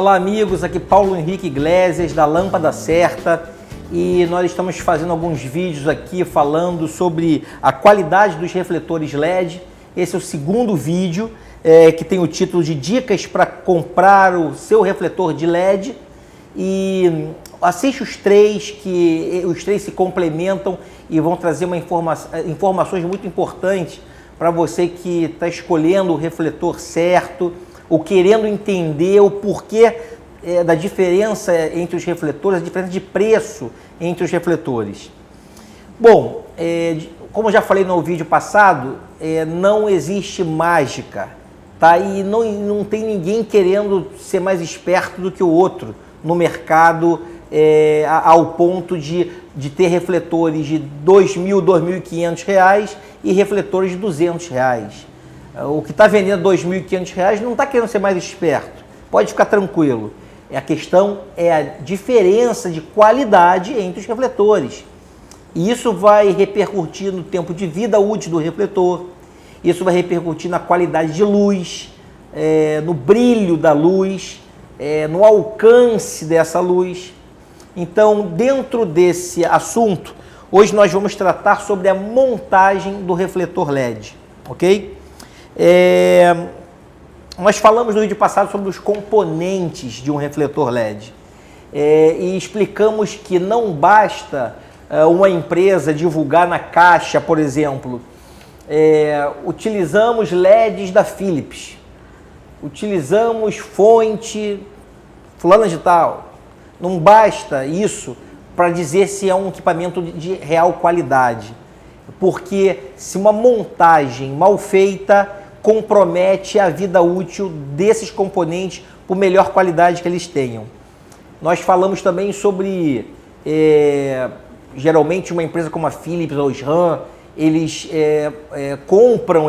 Olá amigos, aqui Paulo Henrique Iglesias da Lâmpada Certa e nós estamos fazendo alguns vídeos aqui falando sobre a qualidade dos refletores LED. Esse é o segundo vídeo que tem o título de Dicas para comprar o seu refletor de LED e assiste os três, que os três se complementam e vão trazer informações muito importantes para você que está escolhendo o refletor certo ou querendo entender o porquê da diferença entre os refletores, a diferença de preço entre os refletores. Bom, como eu já falei no vídeo passado, não existe mágica, tá? E não tem ninguém querendo ser mais esperto do que o outro no mercado, ao ponto de ter refletores de R$2.000, R$2.500 e refletores de R$200. O que está vendendo R$2.500 não está querendo ser mais esperto, pode ficar tranquilo. A questão é a diferença de qualidade entre os refletores. E isso vai repercutir no tempo de vida útil do refletor, isso vai repercutir na qualidade de luz, no brilho da luz, no alcance dessa luz. Então, dentro desse assunto, hoje nós vamos tratar sobre a montagem do refletor LED, ok? Nós falamos no vídeo passado sobre os componentes de um refletor LED e explicamos que não basta uma empresa divulgar na caixa, por exemplo, utilizamos LEDs da Philips, utilizamos fonte fulana de tal. Não basta isso para dizer se é um equipamento de real qualidade, porque se uma montagem mal feita compromete a vida útil desses componentes por melhor qualidade que eles tenham. Nós falamos também sobre, geralmente uma empresa como a Philips ou Osram, eles compram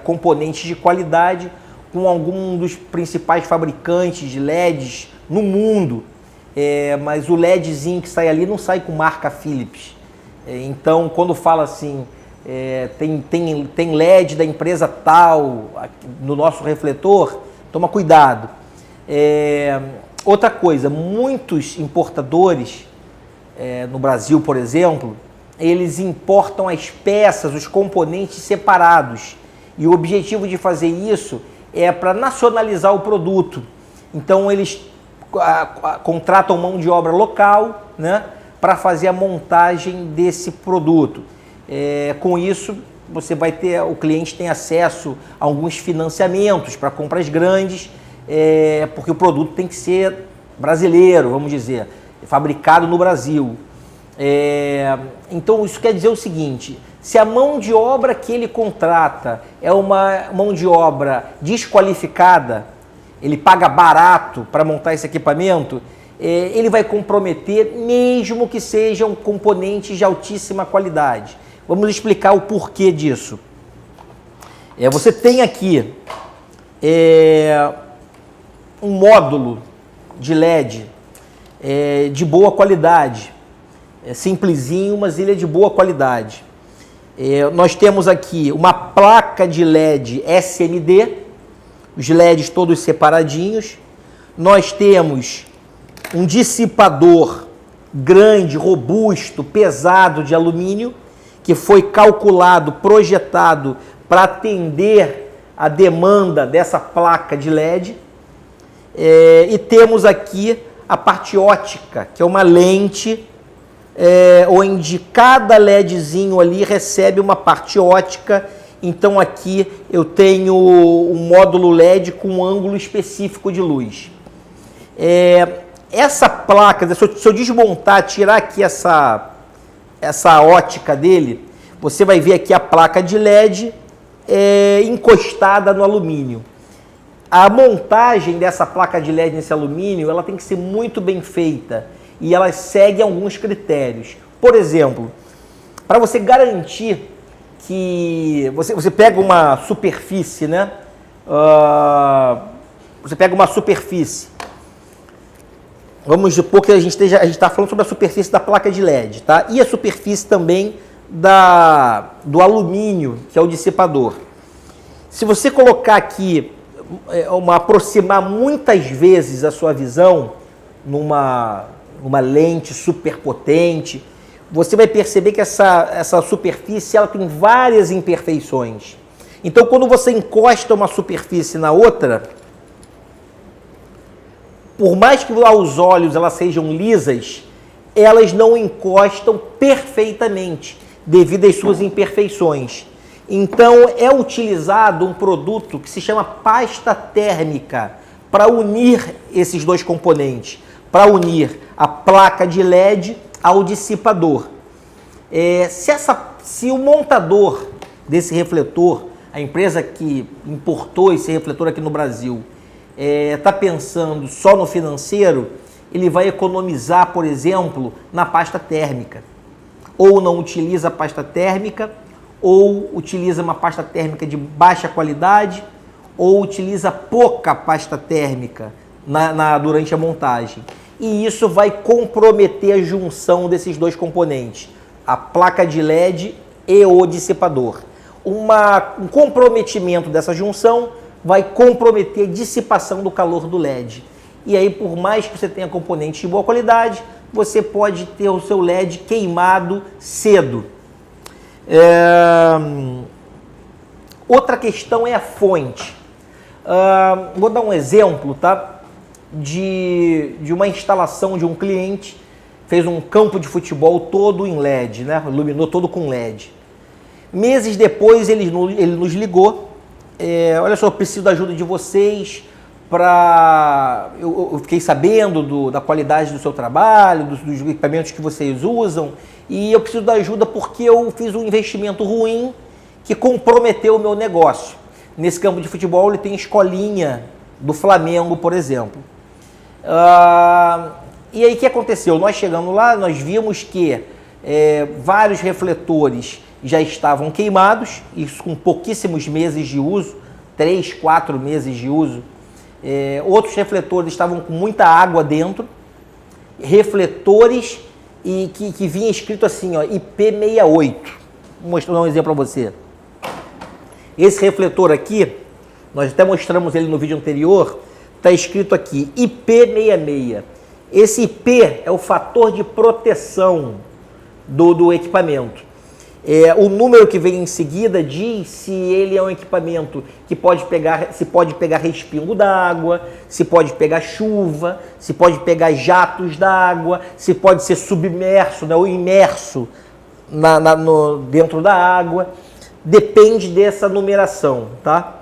componentes de qualidade com algum dos principais fabricantes de LEDs no mundo, mas o LEDzinho que sai ali não sai com marca Philips. Então, quando fala assim, tem LED da empresa tal no nosso refletor, toma cuidado. Outra coisa, muitos importadores, no Brasil, por exemplo, eles importam as peças, os componentes separados. E o objetivo de fazer isso é para nacionalizar o produto. Então, eles contratam mão de obra local, né, para fazer a montagem desse produto. Com isso, você vai ter, o cliente tem acesso a alguns financiamentos para compras grandes, porque o produto tem que ser brasileiro, vamos dizer, fabricado no Brasil. Então, isso quer dizer o seguinte: se a mão de obra que ele contrata é uma mão de obra desqualificada, ele paga barato para montar esse equipamento, ele vai comprometer mesmo que sejam componentes de altíssima qualidade. Vamos explicar o porquê disso. Você tem aqui um módulo de LED de boa qualidade, simplesinho, mas ele é de boa qualidade. Nós temos aqui uma placa de LED SMD, os LEDs todos separadinhos. Nós temos um dissipador grande, robusto, pesado de alumínio, que foi calculado, projetado para atender a demanda dessa placa de LED. E temos aqui a parte ótica, que é uma lente onde cada LEDzinho ali recebe uma parte ótica. Então aqui eu tenho um módulo LED com um ângulo específico de luz. Essa placa, se eu desmontar, tirar aqui essa ótica dele, você vai ver aqui a placa de LED encostada no alumínio. A montagem dessa placa de LED nesse alumínio, ela tem que ser muito bem feita e ela segue alguns critérios. Por exemplo, para você garantir que você pega uma superfície, né? Você pega uma superfície. Vamos supor que a gente está falando sobre a superfície da placa de LED, tá? E a superfície também do alumínio, que é o dissipador. Se você colocar aqui aproximar muitas vezes a sua visão numa lente super potente, você vai perceber que essa superfície ela tem várias imperfeições. Então, quando você encosta uma superfície na outra, por mais que aos olhos elas sejam lisas, elas não encostam perfeitamente devido às suas imperfeições. Então, é utilizado um produto que se chama pasta térmica para unir esses dois componentes, para unir a placa de LED ao dissipador. Se o montador desse refletor, a empresa que importou esse refletor aqui no Brasil, está pensando só no financeiro, ele vai economizar, por exemplo, na pasta térmica. Ou não utiliza a pasta térmica, ou utiliza uma pasta térmica de baixa qualidade, ou utiliza pouca pasta térmica durante a montagem. E isso vai comprometer a junção desses dois componentes, a placa de LED e o dissipador. Um comprometimento dessa junção vai comprometer a dissipação do calor do LED. E aí, por mais que você tenha componentes de boa qualidade, você pode ter o seu LED queimado cedo. Outra questão é a fonte. Vou dar um exemplo, tá? De uma instalação de um cliente, fez um campo de futebol todo em LED, né? Iluminou todo com LED. Meses depois ele nos ligou, olha só, eu preciso da ajuda de vocês eu fiquei sabendo da qualidade do seu trabalho, dos equipamentos que vocês usam, e eu preciso da ajuda porque eu fiz um investimento ruim que comprometeu o meu negócio. Nesse campo de futebol ele tem escolinha do Flamengo, por exemplo. E aí o que aconteceu? Nós chegamos lá, nós vimos que vários refletores já estavam queimados, isso com pouquíssimos meses de uso, 3, 4 meses de uso. Outros refletores estavam com muita água dentro, refletores que vinha escrito assim, ó, IP68. Vou mostrar um exemplo para você. Esse refletor aqui, nós até mostramos ele no vídeo anterior, está escrito aqui IP66. Esse IP é o fator de proteção do equipamento. O número que vem em seguida diz se ele é um equipamento que pode pegar respingo d'água, se pode pegar chuva, se pode pegar jatos d'água, se pode ser submerso, né, ou imerso dentro da água. Depende dessa numeração, tá?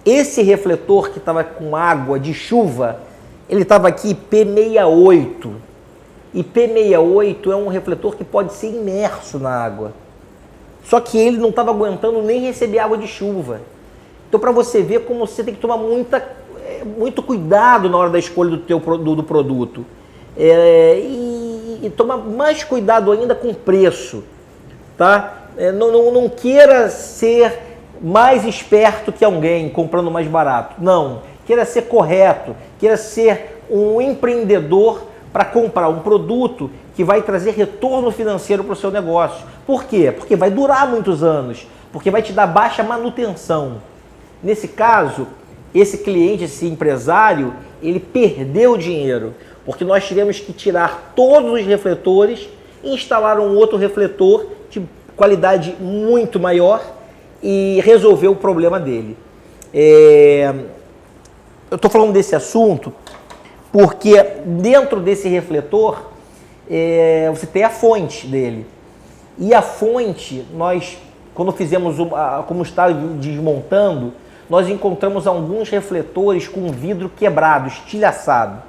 Esse refletor que estava com água de chuva, ele estava aqui IP68. IP68 é um refletor que pode ser imerso na água. Só que ele não estava aguentando nem receber água de chuva. Então, para você ver como você tem que tomar muito cuidado na hora da escolha do produto. E tomar mais cuidado ainda com o preço. Tá? Não queira ser mais esperto que alguém comprando mais barato. Não. Queira ser correto. Queira ser um empreendedor para comprar um produto que vai trazer retorno financeiro para o seu negócio. Por quê? Porque vai durar muitos anos, porque vai te dar baixa manutenção. Nesse caso, esse cliente, esse empresário, ele perdeu dinheiro, porque nós tivemos que tirar todos os refletores e instalar um outro refletor de qualidade muito maior e resolver o problema dele. Eu estou falando desse assunto porque dentro desse refletor você tem a fonte dele. E a fonte, nós, quando fizemos, como está desmontando, nós encontramos alguns refletores com vidro quebrado, estilhaçado.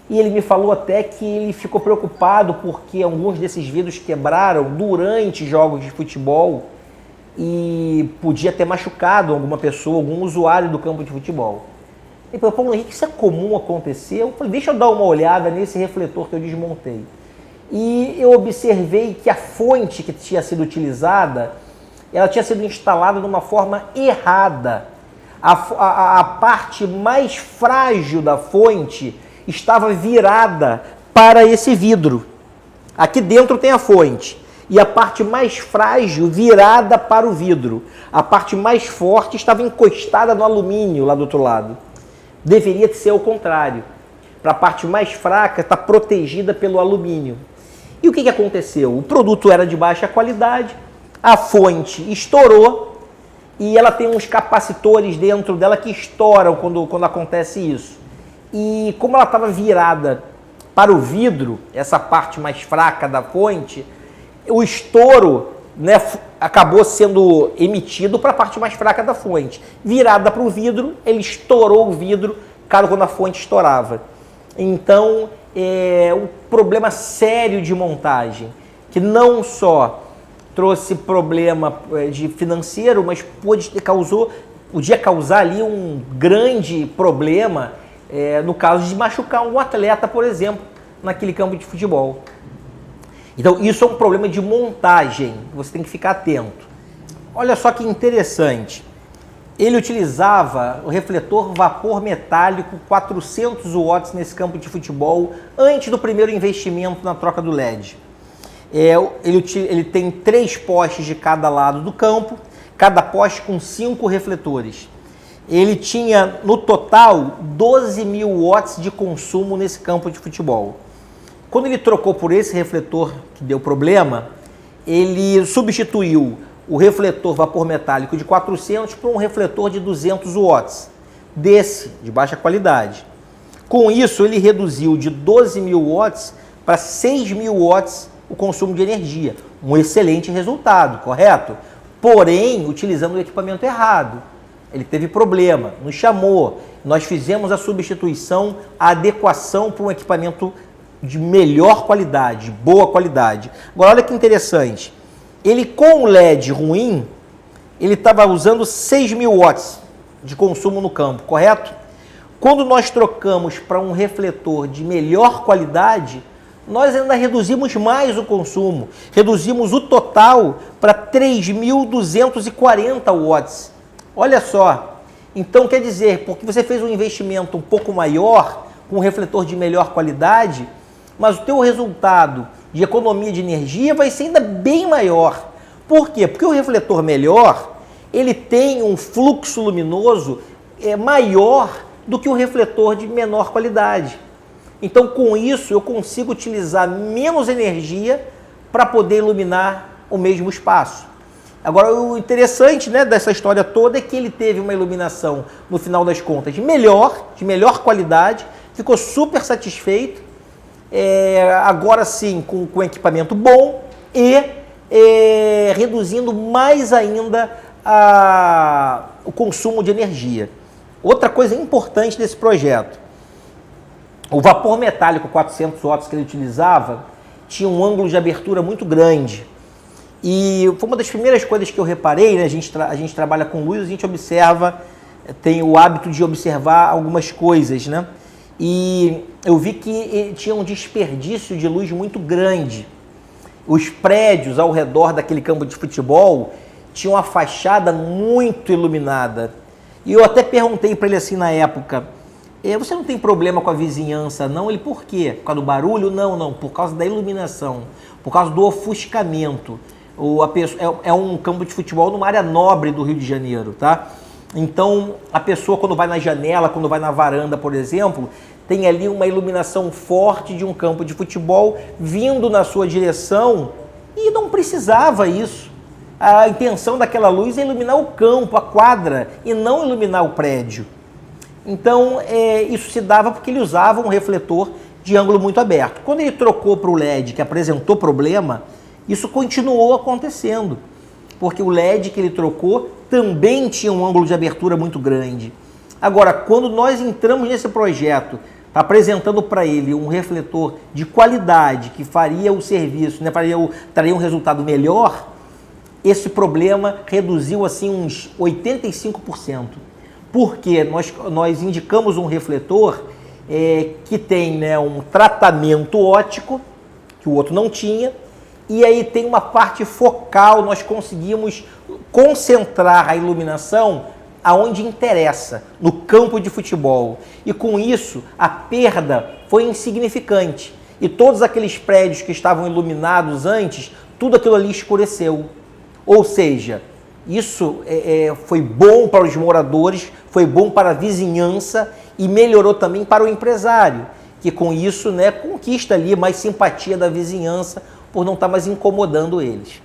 E ele me falou até que ele ficou preocupado porque alguns desses vidros quebraram durante jogos de futebol e podia ter machucado alguma pessoa, algum usuário do campo de futebol. Ele falou, Paulo Henrique, isso é comum acontecer? Eu falei, deixa eu dar uma olhada nesse refletor que eu desmontei. E eu observei que a fonte que tinha sido utilizada, ela tinha sido instalada de uma forma errada. A parte mais frágil da fonte estava virada para esse vidro. Aqui dentro tem a fonte. e a parte mais frágil virada para o vidro. A parte mais forte estava encostada no alumínio lá do outro lado. Deveria ser o contrário. Para a parte mais fraca estar protegida pelo alumínio. E o que aconteceu? O produto era de baixa qualidade, a fonte estourou e ela tem uns capacitores dentro dela que estouram quando acontece isso. E como ela estava virada para o vidro, essa parte mais fraca da fonte, o estouro, né, acabou sendo emitido para a parte mais fraca da fonte. Virada para o vidro, ele estourou o vidro quando a fonte estourava. Então, um problema sério de montagem, que não só trouxe problema de financeiro, mas podia causar ali um grande problema no caso de machucar um atleta, por exemplo, naquele campo de futebol. Então, isso é um problema de montagem, você tem que ficar atento. Olha só que interessante. Ele utilizava o refletor vapor metálico 400 watts nesse campo de futebol antes do primeiro investimento na troca do LED. Ele tem 3 postes de cada lado do campo, cada poste com 5 refletores. Ele tinha, no total, 12.000 watts de consumo nesse campo de futebol. Quando ele trocou por esse refletor que deu problema, ele substituiu o refletor vapor metálico de 400 por um refletor de 200 watts, desse, de baixa qualidade. Com isso, ele reduziu de 12.000 watts para 6.000 watts o consumo de energia. Um excelente resultado, correto? Porém, utilizando o equipamento errado. Ele teve problema, nos chamou, nós fizemos a substituição, a adequação para um equipamento de melhor qualidade, boa qualidade. Agora, olha que interessante. Ele, com o LED ruim, ele estava usando 6.000 watts de consumo no campo, correto? Quando nós trocamos para um refletor de melhor qualidade, nós ainda reduzimos mais o consumo. Reduzimos o total para 3.240 watts. Olha só. Então, quer dizer, porque você fez um investimento um pouco maior, com um refletor de melhor qualidade, mas o teu resultado de economia de energia vai ser ainda bem maior. Por quê? Porque o refletor melhor, ele tem um fluxo luminoso maior do que o refletor de menor qualidade. Então, com isso, eu consigo utilizar menos energia para poder iluminar o mesmo espaço. Agora, o interessante, né, dessa história toda é que ele teve uma iluminação, no final das contas, de melhor qualidade, ficou super satisfeito, agora sim com equipamento bom e reduzindo mais ainda o consumo de energia. Outra coisa importante desse projeto, o vapor metálico 400 watts que ele utilizava tinha um ângulo de abertura muito grande. E foi uma das primeiras coisas que eu reparei, né? A gente trabalha com luz, a gente observa, tem o hábito de observar algumas coisas, né? E eu vi que tinha um desperdício de luz muito grande. Os prédios ao redor daquele campo de futebol tinham uma fachada muito iluminada. E eu até perguntei para ele assim na época, você não tem problema com a vizinhança não? Ele, por quê? Por causa do barulho? Não, por causa da iluminação, por causa do ofuscamento. É um campo de futebol numa área nobre do Rio de Janeiro, tá? Então, a pessoa quando vai na janela, quando vai na varanda, por exemplo, tem ali uma iluminação forte de um campo de futebol vindo na sua direção e não precisava isso. A intenção daquela luz é iluminar o campo, a quadra, e não iluminar o prédio. Então, isso se dava porque ele usava um refletor de ângulo muito aberto. Quando ele trocou para o LED, que apresentou problema, isso continuou acontecendo, porque o LED que ele trocou também tinha um ângulo de abertura muito grande. Agora, quando nós entramos nesse projeto, apresentando para ele um refletor de qualidade, que faria o serviço, né, traria um resultado melhor, esse problema reduziu assim uns 85%. Porque nós indicamos um refletor que tem, né, um tratamento óptico, que o outro não tinha, e aí tem uma parte focal, nós conseguimos concentrar a iluminação aonde interessa, no campo de futebol. E com isso, a perda foi insignificante. E todos aqueles prédios que estavam iluminados antes, tudo aquilo ali escureceu. Ou seja, isso foi bom para os moradores, foi bom para a vizinhança e melhorou também para o empresário, que com isso, né, conquista ali mais simpatia da vizinhança por não estar mais incomodando eles.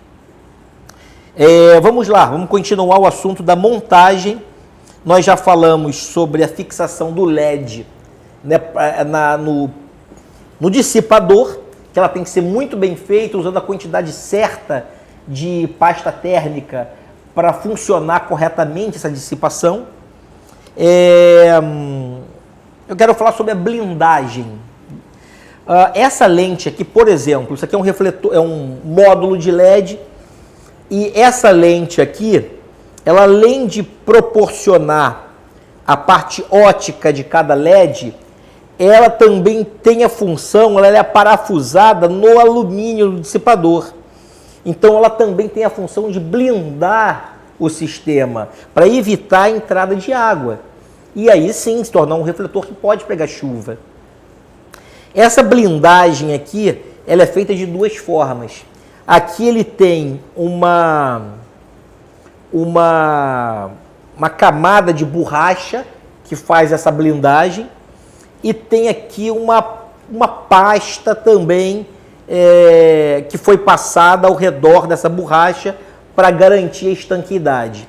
Vamos lá, vamos continuar o assunto da montagem. Nós já falamos sobre a fixação do LED, né, no dissipador, que ela tem que ser muito bem feita, usando a quantidade certa de pasta térmica para funcionar corretamente essa dissipação. Eu quero falar sobre a blindagem. Essa lente aqui, por exemplo, isso aqui é um refletor, é um módulo de LED, e essa lente aqui, ela além de proporcionar a parte ótica de cada LED, ela também tem a função, ela é parafusada no alumínio do dissipador. Então ela também tem a função de blindar o sistema, para evitar a entrada de água. E aí sim se tornar um refletor que pode pegar chuva. Essa blindagem aqui, ela é feita de duas formas. Aqui ele tem uma camada de borracha que faz essa blindagem, e tem aqui uma pasta também que foi passada ao redor dessa borracha para garantir a estanqueidade.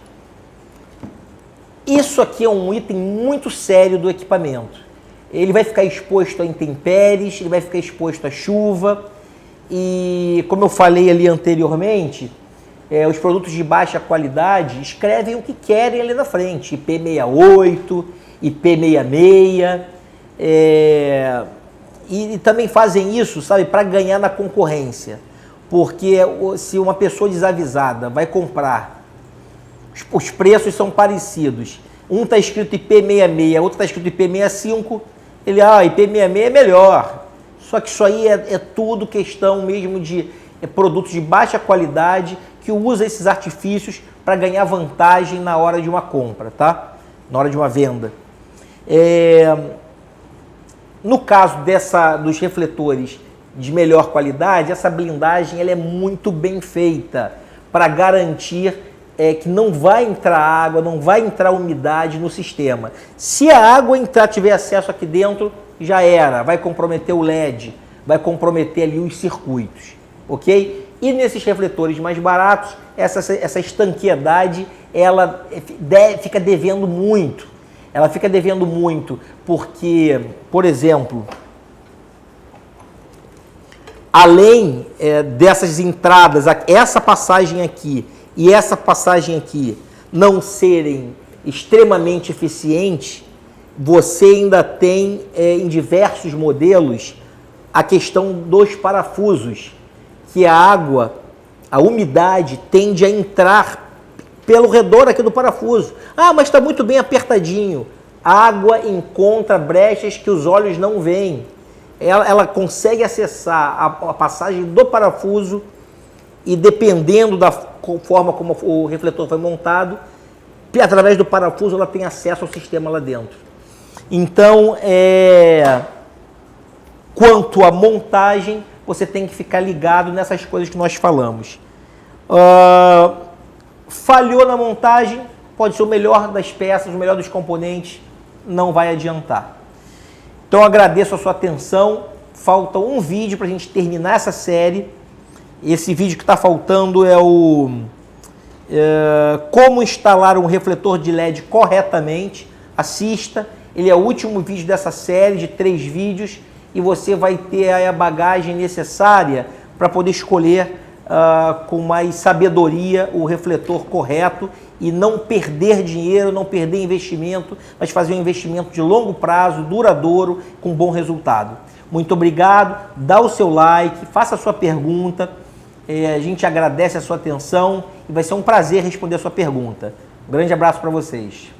Isso aqui é um item muito sério do equipamento. Ele vai ficar exposto a intempéries, ele vai ficar exposto à chuva, e como eu falei ali anteriormente, os produtos de baixa qualidade escrevem o que querem ali na frente, IP68, IP66, e também fazem isso, sabe, para ganhar na concorrência. Porque se uma pessoa desavisada vai comprar, os preços são parecidos, um está escrito IP66, outro está escrito IP65, ele, IP66 é melhor. Só que isso aí é tudo questão mesmo de produtos de baixa qualidade que usa esses artifícios para ganhar vantagem na hora de uma compra, tá? Na hora de uma venda. No caso dos refletores de melhor qualidade, essa blindagem ela é muito bem feita para garantir que não vai entrar água, não vai entrar umidade no sistema. Se a água entrar, tiver acesso aqui dentro, já era, vai comprometer o LED, vai comprometer ali os circuitos, ok? E nesses refletores mais baratos, essa estanqueidade, ela fica devendo muito. Ela fica devendo muito porque, por exemplo, além dessas entradas, essa passagem aqui e essa passagem aqui não serem extremamente eficientes, você ainda tem em diversos modelos a questão dos parafusos, que a água, a umidade tende a entrar pelo redor aqui do parafuso. Mas está muito bem apertadinho. A água encontra brechas que os olhos não veem. Ela consegue acessar a passagem do parafuso e, dependendo da forma como o refletor foi montado, através do parafuso ela tem acesso ao sistema lá dentro. Então, quanto à montagem, você tem que ficar ligado nessas coisas que nós falamos. Falhou na montagem, pode ser o melhor das peças, o melhor dos componentes, não vai adiantar. Então, eu agradeço a sua atenção. Falta um vídeo para a gente terminar essa série. Esse vídeo que está faltando é o como instalar um refletor de LED corretamente. Assista, ele é o último vídeo dessa série de 3 vídeos e você vai ter aí a bagagem necessária para poder escolher com mais sabedoria o refletor correto e não perder dinheiro, não perder investimento, mas fazer um investimento de longo prazo, duradouro, com bom resultado. Muito obrigado, dá o seu like, faça a sua pergunta, a gente agradece a sua atenção e vai ser um prazer responder a sua pergunta. Um grande abraço para vocês.